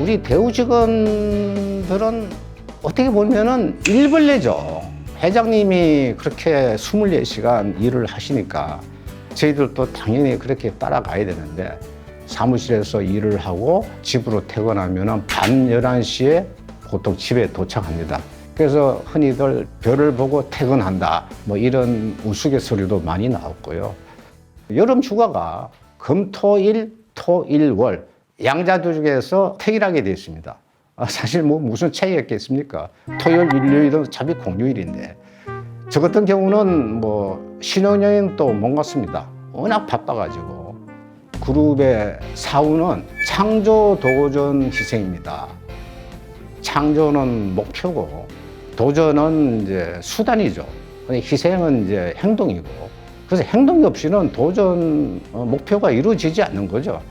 우리 대우 직원들은 어떻게 보면은 일벌레죠. 회장님이 그렇게 24시간 일을 하시니까 저희들도 당연히 그렇게 따라가야 되는데 사무실에서 일을 하고 집으로 퇴근하면 밤 11시에 보통 집에 도착합니다. 그래서 흔히들 별을 보고 퇴근한다 뭐 이런 우스갯소리도 많이 나왔고요. 여름 휴가가 금, 토, 일, 월 양자주 중에서 태일하게 되어 있습니다. 사실 뭐 무슨 차이가 있겠습니까? 토요일, 일요일은 어차피 공휴일인데 저 같은 경우는 뭐 신혼여행도 못 갔습니다. 워낙 바빠가지고. 그룹의 사우는 창조, 도전, 희생입니다. 창조는 목표고 도전은 이제 수단이죠. 희생은 이제 행동이고 그래서 행동이 없이는 도전 목표가 이루어지지 않는 거죠.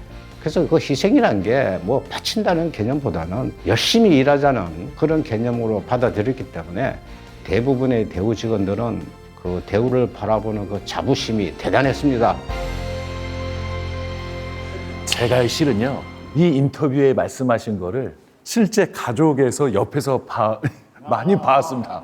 그래서 그 희생이란 게 뭐 바친다는 개념보다는 열심히 일하자는 그런 개념으로 받아들였기 때문에 대부분의 대우 직원들은 그 대우를 바라보는 그 자부심이 대단했습니다. 제가 실은요, 이 인터뷰에 말씀하신 거를 실제 가족에서 옆에서 많이 봤습니다.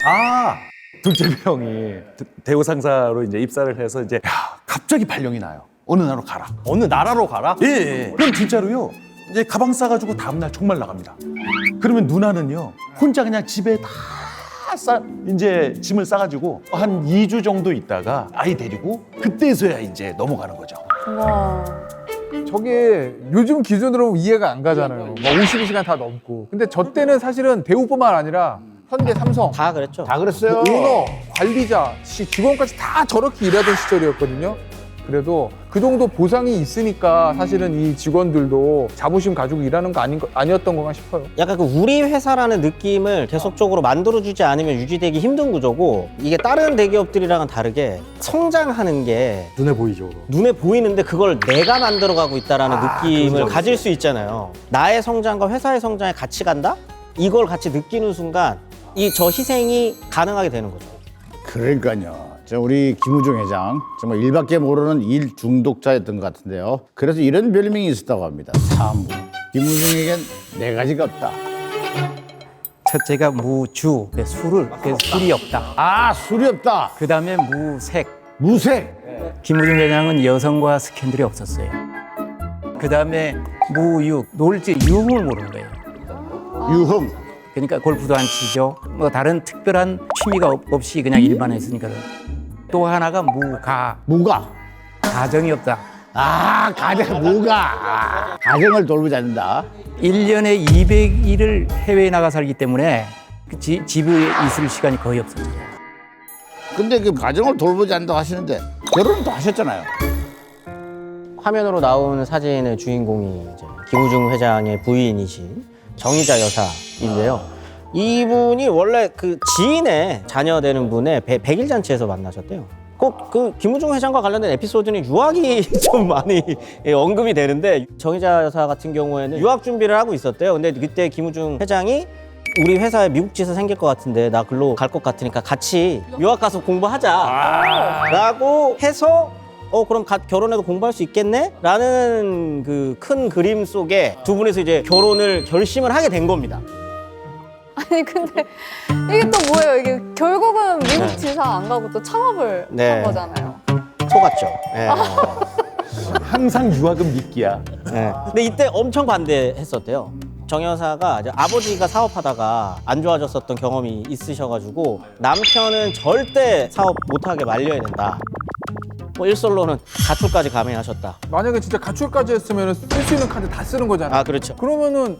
둘째 형이 대우 상사로 이제 입사를 해서 이제 갑자기 발령이 나요. 어느 나라로 가라. 어느 나라로 가라? 예. 그럼 진짜로요. 이제 가방 싸가지고 다음날 정말 나갑니다. 그러면 누나는요, 혼자 그냥 집에 다 이제 짐을 싸가지고 한 2주 정도 있다가 아이 데리고 그때서야 이제 넘어가는 거죠. 와. 저게 요즘 기준으로 이해가 안 가잖아요. 뭐 52시간 다 넘고. 근데 저 때는 사실은 대우뿐만 아니라 현대, 삼성, 다 그랬죠. 다 그랬어요. 오너, 관리자, 직원까지 다 저렇게 일하던 시절이었거든요. 그래도 그 정도 보상이 있으니까 사실은 이 직원들도 자부심 가지고 일하는 거 아니었던 건가 싶어요. 약간 그 우리 회사라는 느낌을 계속적으로 만들어주지 않으면 유지되기 힘든 구조고, 이게 다른 대기업들이랑은 다르게 성장하는 게 눈에 보이죠. 눈에 보이는데 그걸 내가 만들어가고 있다라는 느낌을 가질 수 있잖아요. 나의 성장과 회사의 성장에 같이 간다? 이걸 같이 느끼는 순간 저 희생이 가능하게 되는 거죠. 그러니까요. 우리 김우중 회장 정말 일밖에 모르는 일 중독자였던 것 같은데요. 그래서 이런 별명이 있었다고 합니다. 사무. 김우중에겐 네 가지가 없다. 첫째가 무주, 술이 없다. 술이 없다. 그 다음에 무색. 무색. 김우중 회장은 여성과 스캔들이 없었어요. 그 다음에 무육, 놀지 유흥을 모르는 거예요. 유흥. 그러니까 골프도 안 치죠. 뭐 다른 특별한 취미가 없이 그냥 일만 했으니까. 또 하나가 무가. 가정이 없다. 가정을 돌보지 않는다. 1년에 200일을 해외에 나가 살기 때문에 집에 있을 시간이 거의 없어요. 근데 그 가정을 돌보지 않는다고 하시는데 결혼도 하셨잖아요. 화면으로 나오는 사진의 주인공이 이제 김우중 회장의 부인이신 정의자 여사인데요. 이분이 원래 그 지인의 자녀 되는 분의 100일 잔치에서 만나셨대요. 꼭 그 김우중 회장과 관련된 에피소드는 유학이 좀 많이 언급이 되는데, 정의자 여사 같은 경우에는 유학 준비를 하고 있었대요. 근데 그때 김우중 회장이 우리 회사에 미국 지사 생길 것 같은데 나 글로 갈 것 같으니까 같이 유학 가서 공부하자 라고 해서 그럼 결혼해도 공부할 수 있겠네? 라는 그 큰 그림 속에 두 분이서 이제 결혼을 결심을 하게 된 겁니다. 아니 근데 이게 또 뭐예요? 이게 결국은 미국 지사 안 가고 또 창업을 한 거잖아요. 속았죠. 네. 항상 유학은 미끼야. 네. 근데 이때 엄청 반대했었대요. 정 여사가 이제 아버지가 사업하다가 안 좋아졌었던 경험이 있으셔가지고 남편은 절대 사업 못하게 말려야 된다. 뭐 일설로는 가출까지 감행하셨다. 만약에 진짜 가출까지 했으면 쓸 수 있는 카드 다 쓰는 거잖아요. 그렇죠. 그러면은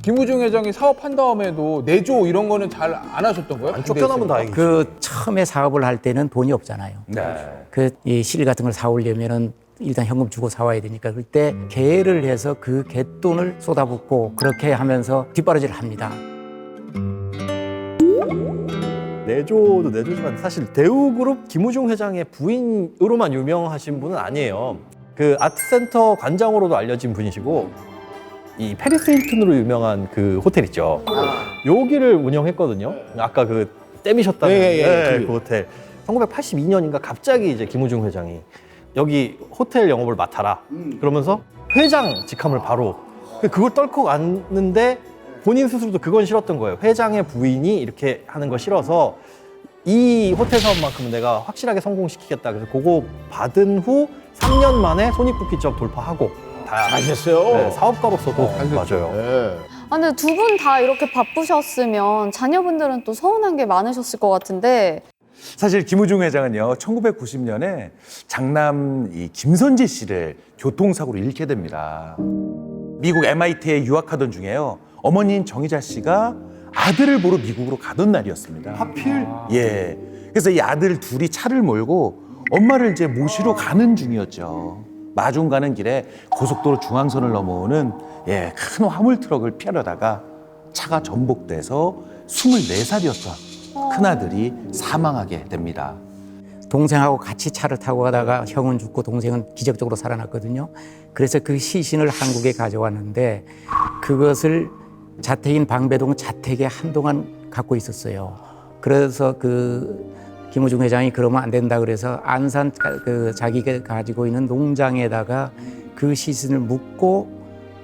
김우중 회장이 사업한 다음에도 내조 이런 거는 잘 안 하셨던 거예요? 안 쫓겨나면 다행이죠. 그 처음에 사업을 할 때는 돈이 없잖아요. 이 실 같은 걸 사오려면은 일단 현금 주고 사와야 되니까 그때 개를 해서 그 개돈을 쏟아붓고 그렇게 하면서 뒷바라지를 합니다. 내조도 내조지만 사실 대우그룹 김우중 회장의 부인으로만 유명하신 분은 아니에요. 그 아트센터 관장으로도 알려진 분이시고, 이 페리스 힐튼으로 유명한 그 호텔 있죠. 여기를 운영했거든요. 아까 그 땜이셨다는 그 호텔. 1982년인가 갑자기 이제 김우중 회장이 여기 호텔 영업을 맡아라. 그러면서 회장 직함을 바로 그걸 떨고 갔는데 본인 스스로도 그건 싫었던 거예요. 회장의 부인이 이렇게 하는 거 싫어서 이 호텔 사업만큼은 내가 확실하게 성공시키겠다. 그래서 그거 받은 후 3년 만에 손익분기점 돌파하고 다 하셨어요. 네, 사업가로서도 맞아요. 네. 아, 근데 두 분 다 이렇게 바쁘셨으면 자녀분들은 또 서운한 게 많으셨을 것 같은데 사실 김우중 회장은요, 1990년에 장남 이 김선재 씨를 교통사고로 잃게 됩니다. 미국 MIT에 유학하던 중에요, 어머니인 정희자 씨가 아들을 보러 미국으로 가던 날이었습니다. 하필? 예. 그래서 이 아들 둘이 차를 몰고 엄마를 이제 모시러 가는 중이었죠. 마중 가는 길에 고속도로 중앙선을 넘어오는 큰 화물 트럭을 피하려다가 차가 전복돼서 24살이었던 큰아들이 사망하게 됩니다. 동생하고 같이 차를 타고 가다가 형은 죽고 동생은 기적적으로 살아났거든요. 그래서 그 시신을 한국에 가져왔는데 그것을 자택인 방배동 자택에 한동안 갖고 있었어요. 그래서 그 김우중 회장이 그러면 안 된다 그래서 안산 그 자기가 가지고 있는 농장에다가 그 시신을 묻고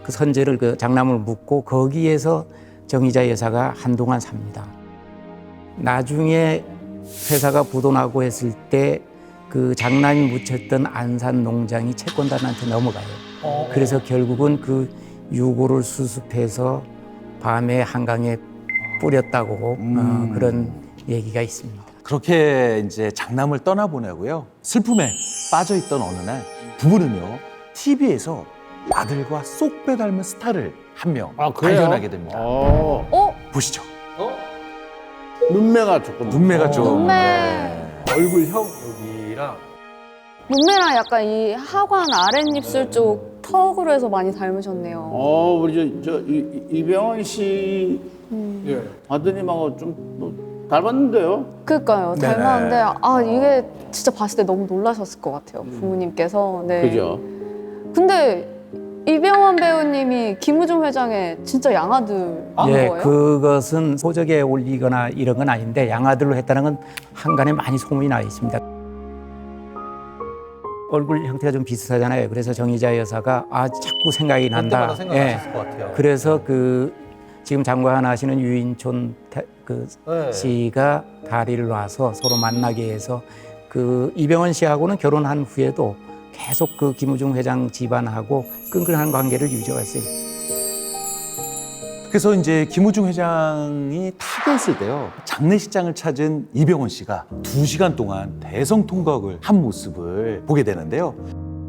그 선재를 그 장남을 묻고 거기에서 정희자 여사가 한동안 삽니다. 나중에 회사가 부도나고 했을 때 그 장남이 묻혔던 안산 농장이 채권단한테 넘어가요. 그래서 결국은 그 유골을 수습해서 밤에 한강에 뿌렸다고 그런 얘기가 있습니다. 그렇게 이제 장남을 떠나보내고요, 슬픔에 빠져있던 어느 날 부부는요, TV에서 아들과 쏙빼 닮은 스타를 한 명 발견하게 됩니다. 보시죠. 눈매가 조금. 눈매가 좀. 눈매. 얼굴형 여기랑 눈매랑 약간 이 하관 아랫입술 쪽 턱으로 해서 많이 닮으셨네요. 우리 이병헌 씨 예. 아드님하고 좀 닮았는데요. 그러니까요. 네네. 닮았는데 아 이게 진짜 봤을 때 너무 놀라셨을 것 같아요. 부모님께서. 네. 그죠? 근데 이병헌 배우님이 김우중 회장의 진짜 양아들인 거예요? 그것은 소적에 올리거나 이런 건 아닌데 양아들로 했다는 건 한간에 많이 소문이 나 있습니다. 얼굴 형태가 좀 비슷하잖아요. 그래서 정희자 여사가 자꾸 생각이 난다. 그때마다 생각하셨을 것 같아요. 그래서 그 지금 장관 하시는 유인촌 네. 씨가 다리를 놔서 서로 만나게 해서 그 이병헌 씨하고는 결혼한 후에도 계속 그 김우중 회장 집안하고 끈끈한 관계를 유지했어요. 그래서 이제 김우중 회장이 타계했을 때요, 장례식장을 찾은 이병헌 씨가 2시간 동안 대성통곡을 한 모습을 보게 되는데요.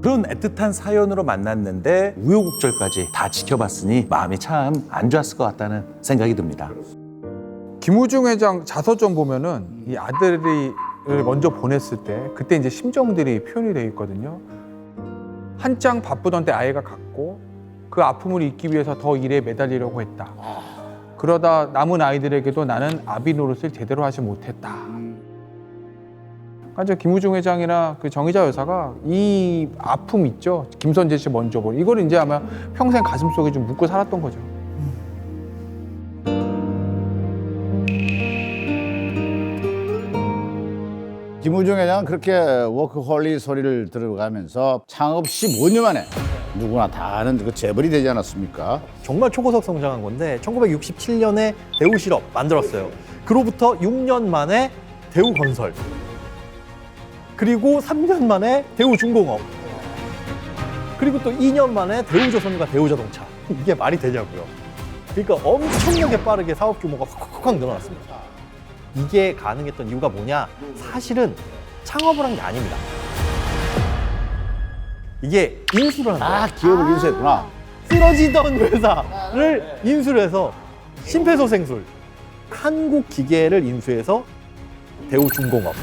그런 애틋한 사연으로 만났는데 우여곡절까지 다 지켜봤으니 마음이 참 안 좋았을 것 같다는 생각이 듭니다. 김우중 회장 자서전 보면은 이 아들을 먼저 보냈을 때 그때 이제 심정들이 표현이 되어 있거든요. 한창 바쁘던 때 아이가 갔고 그 아픔을 잊기 위해서 더 일에 매달리려고 했다. 그러다 남은 아이들에게도 나는 아비 노릇을 제대로 하지 못했다. 그러니까 김우중 회장이나 그 정희자 여사가 이 아픔 있죠. 김선재 씨 먼저 볼 이걸 이제 아마 평생 가슴속에 좀 묻고 살았던 거죠. 김우중 회장은 그렇게 워크홀리 소리를 들어가면서 창업 15년 만에 누구나 다 아는 그 재벌이 되지 않았습니까? 정말 초고속 성장한 건데 1967년에 대우 실업 만들었어요. 그로부터 6년 만에 대우 건설, 그리고 3년 만에 대우 중공업, 그리고 또 2년 만에 대우조선과 대우자동차. 이게 말이 되냐고요. 그러니까 엄청나게 빠르게 사업 규모가 확 늘어났습니다. 이게 가능했던 이유가 뭐냐? 사실은 창업을 한 게 아닙니다. 이게 인수를 한 거예요. 기업을 인수했구나. 쓰러지던 회사를 인수를 해서 심폐소생술, 한국기계를 인수해서 대우중공업,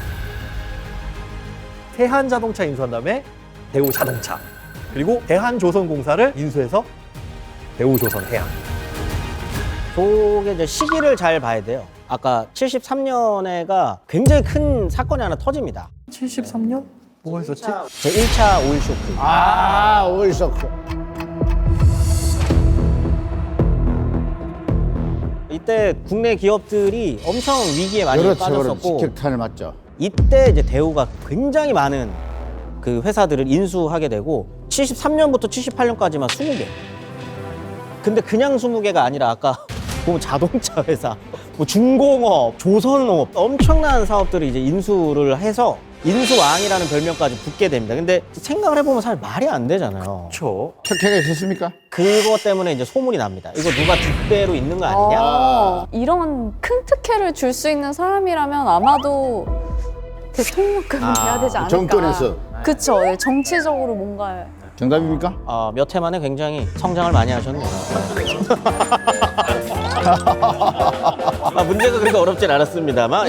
대한자동차 인수한 다음에 대우자동차, 그리고 대한조선공사를 인수해서 대우조선해양. 속에 이제 시기를 잘 봐야 돼요. 아까 73년에가 굉장히 큰 사건이 하나 터집니다. 73년? 뭐가 있었지? 제 1차 오일 쇼크. 오일 쇼크. 이때 국내 기업들이 엄청 위기에 많이 빠졌었고 직격탄을 맞죠. 이때 이제 대우가 굉장히 많은 그 회사들을 인수하게 되고 73년부터 78년까지만 20개. 근데 그냥 20개가 아니라 아까 보면 자동차 회사, 뭐 중공업, 조선업 엄청난 사업들을 이제 인수를 해서 인수왕이라는 별명까지 붙게 됩니다. 근데 생각을 해보면 사실 말이 안 되잖아요. 그렇죠. 특혜가 있었습니까? 그것 때문에 이제 소문이 납니다. 이거 누가 뒷배로 있는 거 아니냐? 이런 큰 특혜를 줄 수 있는 사람이라면 아마도 대통령급이 돼야 되지 않을까. 정권에서. 그쵸. 네, 정치적으로 뭔가. 정답입니까? 몇 해 만에 굉장히 성장을 많이 하셨네요. 문제가 그렇게 어렵진 않았습니다만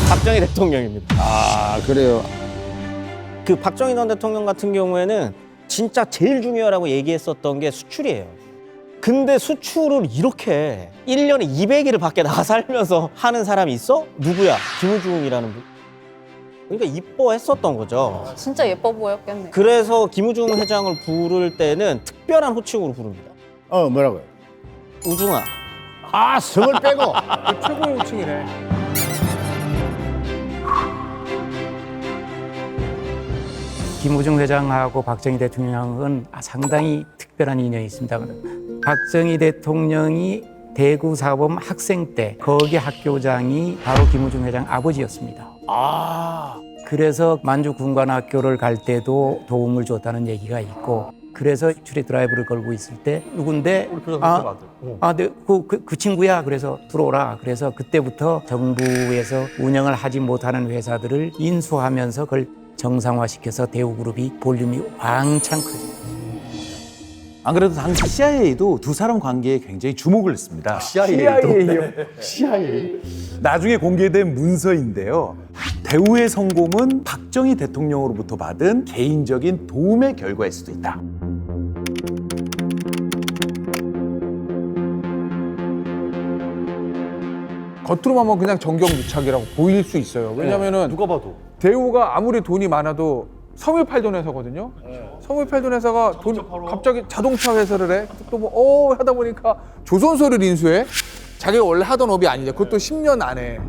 박정희 대통령입니다. 아, 그래요. 그 박정희 전 대통령 같은 경우에는 진짜 제일 중요하다고 얘기했었던 게 수출이에요. 근데 수출을 이렇게 1년에 200일을 밖에 나가 살면서 하는 사람이 있어? 누구야? 김우중이라는 분. 그러니까 이뻐했었던 거죠. 진짜 예뻐 보였겠네. 그래서 김우중 회장을 부를 때는 특별한 호칭으로 부릅니다. 뭐라고요? 우중아. 아, 성을 빼고. 최고의 호칭이네. 김우중 회장하고 박정희 대통령은 상당히 특별한 인연이 있습니다. 박정희 대통령이 대구 사범 학생 때 거기 학교장이 바로 김우중 회장 아버지였습니다. 그래서 만주 군관학교를 갈 때도 도움을 줬다는 얘기가 있고, 그래서 출입 드라이브를 걸고 있을 때 누군데 그 친구야. 그래서 들어오라. 그래서 그때부터 정부에서 운영을 하지 못하는 회사들을 인수하면서 그걸 정상화시켜서 대우그룹이 볼륨이 왕창 커집니다. 안 그래도 당시 CIA도 두 사람 관계에 굉장히 주목을 했습니다. CIA요. CIA. 나중에 공개된 문서인데요. 대우의 성공은 박정희 대통령으로부터 받은 개인적인 도움의 결과일 수도 있다. 겉으로만 보면 그냥 정경유착이라고 보일 수 있어요. 왜냐면은 누가 봐도. 대우가 아무리 돈이 많아도 섬유 팔던 회사거든요. 섬유 팔던 회사가 갑자기 자동차 회사를 해. 또 뭐 하다 보니까 조선소를 인수해. 자기가 원래 하던 업이 아니죠. 그것도 10년 안에.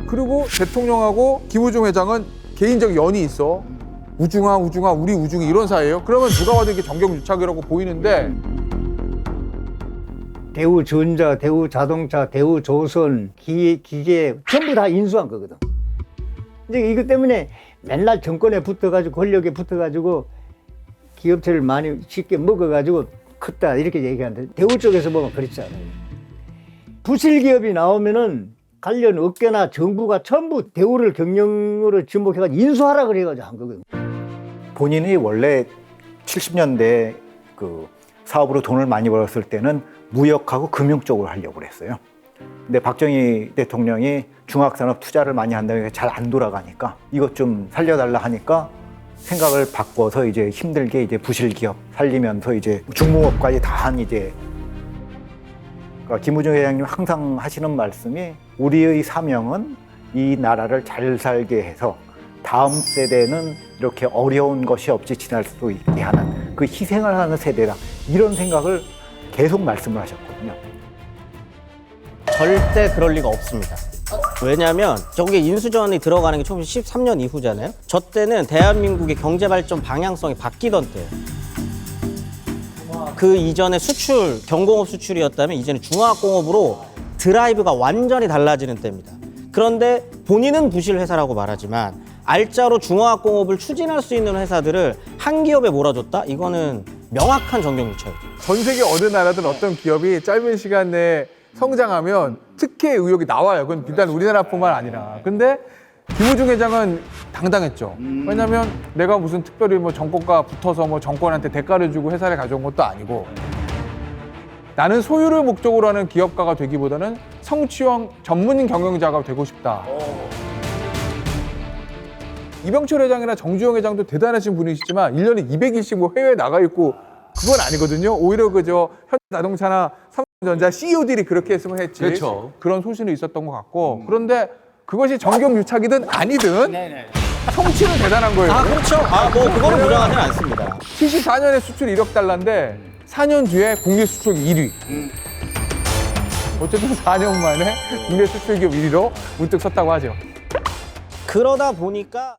그리고 대통령하고 김우중 회장은 개인적 연이 있어. 우중아 우리 우중이 이런 사이예요. 그러면 누가 봐도 이게 정경유착이라고 보이는데, 대우전자, 대우자동차, 대우조선, 기계 전부 다 인수한 거거든. 이제 이것 때문에 맨날 정권에 붙어가지고 권력에 붙어가지고 기업체를 많이 쉽게 먹어가지고 컸다 이렇게 얘기하는데, 대우 쪽에서 보면 그렇지 않아요. 부실 기업이 나오면은 관련 업계나 정부가 전부 대우를 경영으로 지목해가지고 인수하라 그래가지고 한 거거든. 본인이 원래 70년대 그 사업으로 돈을 많이 벌었을 때는 무역하고 금융 쪽으로 하려고 그랬어요. 근데 박정희 대통령이 중화산업 투자를 많이 한다고 잘 안 돌아가니까 이것 좀 살려달라 하니까 생각을 바꿔서 이제 힘들게 이제 부실 기업 살리면서 이제 중공업까지 다 한 이제, 그러니까 김우중 회장님 항상 하시는 말씀이 우리의 사명은 이 나라를 잘 살게 해서 다음 세대는 이렇게 어려운 것이 없이 지날 수 있게 하는 그 희생을 하는 세대다, 이런 생각을 계속 말씀을 하셨거든요. 절대 그럴 리가 없습니다. 왜냐하면 저게 인수전이 들어가는 게 1913년 이후잖아요. 저 때는 대한민국의 경제발전 방향성이 바뀌던 때예요. 그 이전에 수출, 경공업 수출이었다면 이제는 중화학공업으로 드라이브가 완전히 달라지는 때입니다. 그런데 본인은 부실 회사라고 말하지만 알짜로 중화학공업을 추진할 수 있는 회사들을 한 기업에 몰아줬다? 이거는 명확한 정경유착이죠. 전 세계 어느 나라든 어떤 기업이 짧은 시간 내에 성장하면 특혜 의혹이 나와요. 그건 비단 우리나라뿐만 아니라. 근데 김우중 회장은 당당했죠. 왜냐면 내가 무슨 특별히 뭐 정권과 붙어서 뭐 정권한테 대가를 주고 회사를 가져온 것도 아니고, 나는 소유를 목적으로 하는 기업가가 되기보다는 성취형 전문 경영자가 되고 싶다. 이병철 회장이나 정주영 회장도 대단하신 분이시지만 1년에 200일씩 뭐 해외에 나가 있고 그건 아니거든요. 오히려 그저 현대자동차나 삼성전자 CEO들이 그렇게 했으면 했지. 그렇죠. 그런 소신이 있었던 것 같고, 그런데 그것이 정경유착이든 아니든 성취는 대단한 거예요. 그렇죠. 뭐 그거는 부정하지는 않습니다. 74년에 수출 1억 달러인데 4년 뒤에 국내 수출 1위. 어쨌든 4년 만에 국내 수출 기업 1위로 문득 섰다고 하죠. 그러다 보니까